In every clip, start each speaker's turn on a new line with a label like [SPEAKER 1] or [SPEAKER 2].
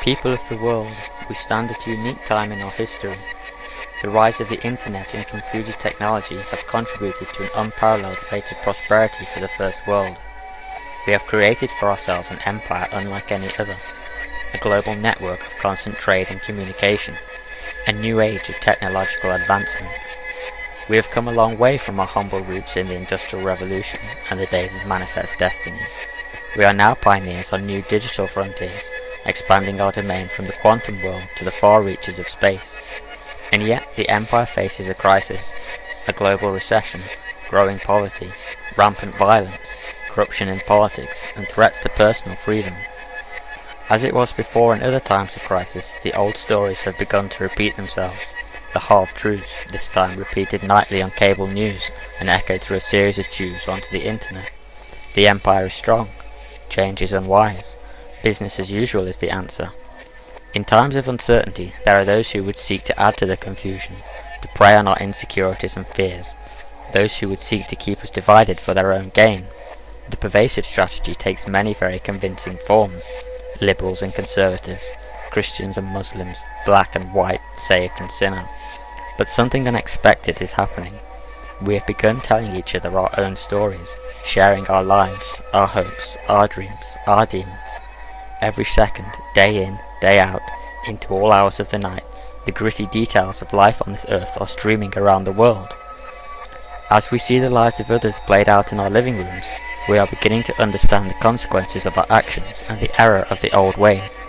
[SPEAKER 1] People of the world, we stand at a unique time in our history. The rise of the internet and computer technology have contributed to an unparalleled rate of prosperity for the first world. We have created for ourselves an empire unlike any other, a global network of constant trade and communication, a new age of technological advancement. We have come a long way from our humble roots in the Industrial Revolution and the days of manifest destiny. We are now pioneers on new digital frontiers, expanding our domain from the quantum world to the far reaches of space. And yet the empire faces a crisis, a global recession, growing poverty, rampant violence, corruption in politics, and threats to personal freedom. As it was before in other times of crisis, the old stories have begun to repeat themselves. The half-truths, this time repeated nightly on cable news and echoed through a series of tubes onto the internet. The empire is strong. Change is unwise. Business as usual is the answer. In times of uncertainty, there are those who would seek to add to the confusion, to prey on our insecurities and fears, those who would seek to keep us divided for their own gain. The pervasive strategy takes many very convincing forms: liberals and conservatives, Christians and Muslims, black and white, saved and sinner. But something unexpected is happening. We have begun telling each other our own stories, sharing our lives, our hopes, our dreams, our demons. Every second, day in, day out, into all hours of the night, the gritty details of life on this earth are streaming around the world. As we see the lives of others played out in our living rooms, we are beginning to understand the consequences of our actions and the error of the old ways.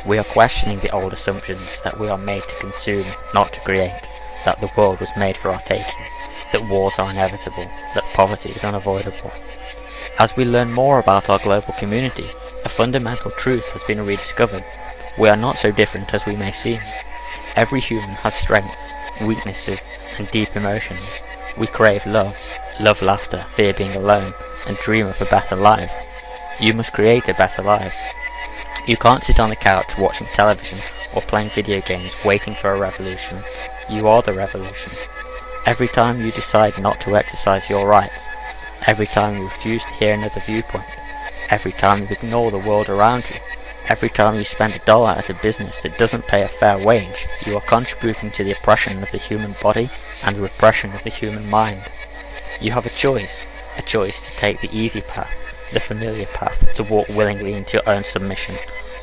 [SPEAKER 1] We are questioning the old assumptions that we are made to consume, not to create, that the world was made for our taking, that wars are inevitable, that poverty is unavoidable. As we learn more about our global community, a fundamental truth has been rediscovered. We are not so different as we may seem. Every human has strengths, weaknesses, and deep emotions. We crave love laughter, fear being alone, and dream of a better life. You must create a better life. You can't sit on the couch watching television or playing video games waiting for a revolution. You are the revolution. Every time you decide not to exercise your rights, every time you refuse to hear another viewpoint, every time you ignore the world around you, every time you spend $1 at a business that doesn't pay a fair wage, you are contributing to the oppression of the human body and the repression of the human mind. You have a choice to take the easy path, the familiar path, to walk willingly into your own submission,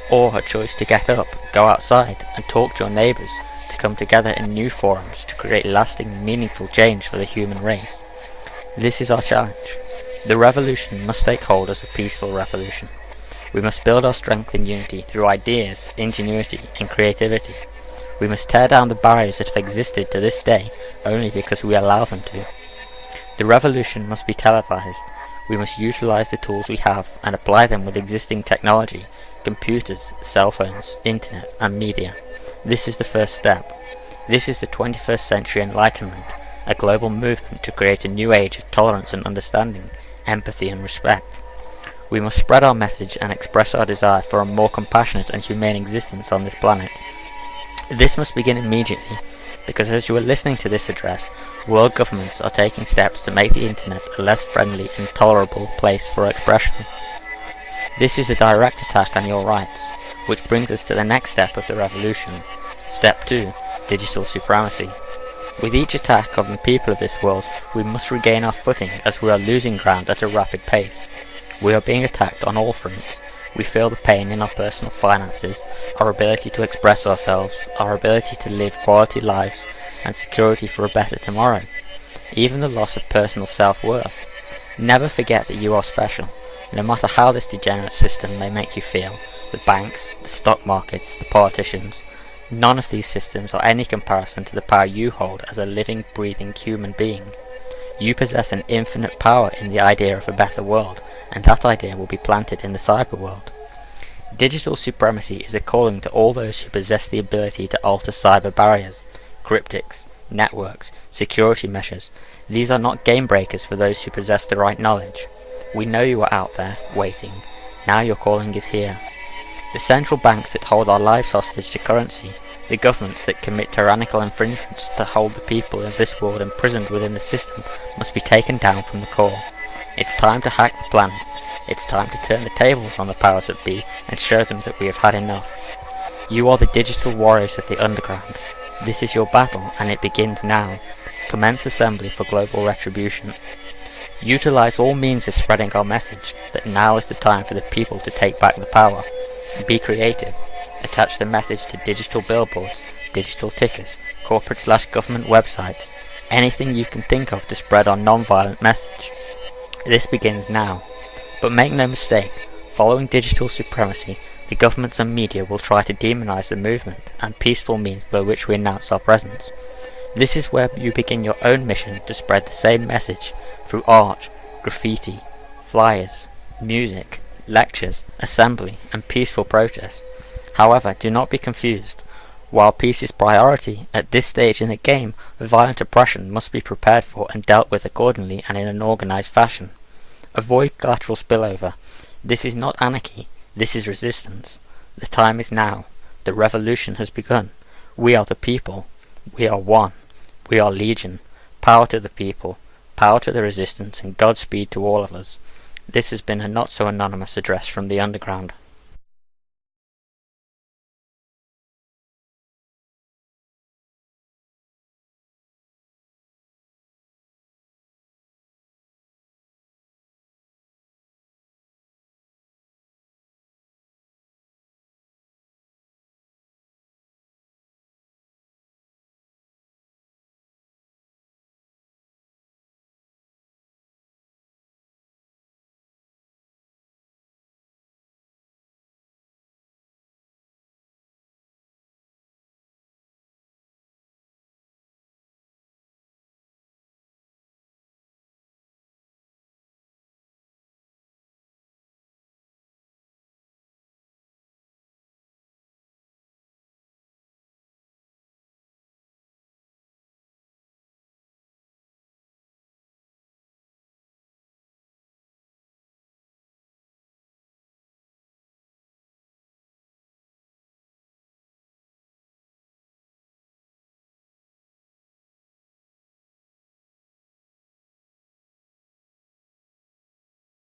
[SPEAKER 1] or a choice to get up, go outside, and talk to your neighbours, to come together in new forums to create lasting, meaningful change for the human race. This is our challenge. The revolution must take hold as a peaceful revolution. We must build our strength in unity through ideas, ingenuity, and creativity. We must tear down the barriers that have existed to this day only because we allow them to. The revolution must be televised. We must utilize the tools we have and apply them with existing technology, computers, cell phones, internet, and media. This is the first step. This is the 21st century enlightenment, a global movement to create a new age of tolerance and understanding, empathy and respect. We must spread our message and express our desire for a more compassionate and humane existence on this planet. This must begin immediately, because as you are listening to this address, world governments are taking steps to make the internet a less friendly and tolerable place for expression. This is a direct attack on your rights, which brings us to the next step of the revolution. Step 2. Digital supremacy. With each attack on the people of this world, we must regain our footing as we are losing ground at a rapid pace. We are being attacked on all fronts. We feel the pain in our personal finances, our ability to express ourselves, our ability to live quality lives, and security for a better tomorrow. Even the loss of personal self-worth. Never forget that you are special, no matter how this degenerate system may make you feel. The banks, the stock markets, the politicians. None of these systems are any comparison to the power you hold as a living, breathing human being. You possess an infinite power in the idea of a better world, and that idea will be planted in the cyber world. Digital supremacy is a calling to all those who possess the ability to alter cyber barriers, cryptics, networks, security measures. These are not game breakers for those who possess the right knowledge. We know you are out there, waiting. Now your calling is here. The central banks that hold our lives hostage to currency, the governments that commit tyrannical infringements to hold the people of this world imprisoned within the system must be taken down from the core. It's time to hack the planet. It's time to turn the tables on the powers that be and show them that we have had enough. You are the digital warriors of the underground. This is your battle, and it begins now. Commence assembly for global retribution. Utilize all means of spreading our message, that now is the time for the people to take back the power. Be creative. Attach the message to digital billboards, digital tickers, corporate/government websites, anything you can think of to spread our non-violent message. This begins now. But make no mistake, following digital supremacy, the governments and media will try to demonize the movement and peaceful means by which we announce our presence. This is where you begin your own mission to spread the same message through art, graffiti, flyers, music, lectures, assembly, and peaceful protest. However, do not be confused. While peace is priority, at this stage in the game, violent oppression must be prepared for and dealt with accordingly and in an organized fashion. Avoid collateral spillover. This is not anarchy, this is resistance. The time is now. The revolution has begun. We are the people. We are one. We are legion. Power to the people. Power to the resistance, and Godspeed to all of us. This has been a not so anonymous address from the underground.